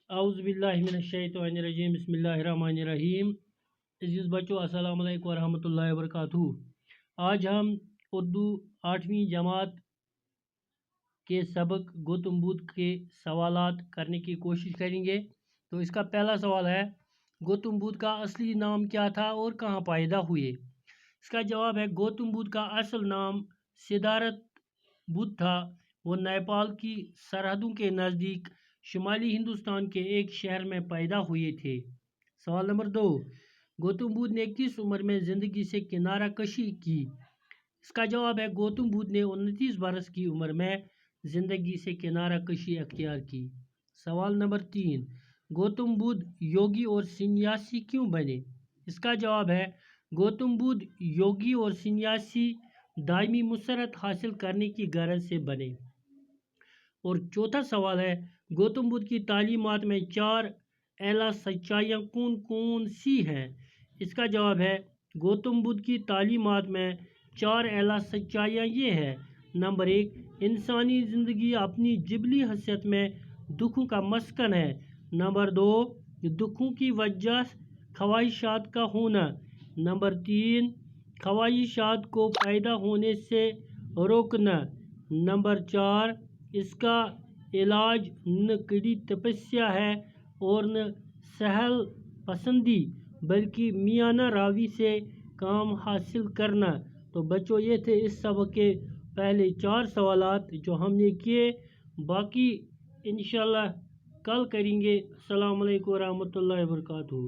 اعوذ باللہ من الشیطان الرجیم بسم اللہ الرحمن الرحیم. عزیز بچوں، السلام علیکم ورحمۃ اللہ وبرکاتہ. آج ہم اردو 8ویں جماعت کے سبق گوتم بدھ کے سوالات کرنے کی کوشش کریں گے. تو اس کا پہلا سوال ہے، گوتم بدھ کا اصلی نام کیا تھا اور کہاں پیدا ہوئے؟ اس کا جواب ہے، گوتم بدھ کا اصل نام سدھارتھ بدھ تھا. وہ نیپال کی سرحدوں کے نزدیک شمالی ہندوستان کے ایک شہر میں پیدا ہوئے تھے. سوال نمبر 2، گوتم بدھ نے کس عمر میں زندگی سے کنارہ کشی کی؟ اس کا جواب ہے، گوتم بدھ نے 29 برس کی عمر میں زندگی سے کنارہ کشی اختیار کی. سوال نمبر 3، گوتم بدھ یوگی اور سنیاسی کیوں بنے؟ اس کا جواب ہے، گوتم بدھ یوگی اور سنیاسی دائمی مسرت حاصل کرنے کی غرض سے بنے. اور چوتھا سوال ہے، گوتم بدھ کی تعلیمات میں 4 اعلیٰ سچائیاں کون کون سی ہیں؟ اس کا جواب ہے، گوتم بدھ کی تعلیمات میں 4 اعلیٰ سچائیاں یہ ہیں. نمبر 1، انسانی زندگی اپنی جبلی حیثیت میں دکھوں کا مسکن ہے. نمبر 2، دکھوں کی وجہ خواہشات کا ہونا. نمبر 3، خواہشات کو پیدا ہونے سے روکنا. نمبر 4، اس کا علاج نہ کڑی تپسیا ہے اور نہ سہل پسندی بلکہ میانہ روی سے کام حاصل کرنا. تو بچوں، یہ تھے اس سبق کے پہلے 4 سوالات جو ہم نے کیے. باقی انشاءاللہ کل کریں گے. السلام علیکم ورحمۃ اللہ وبرکاتہ.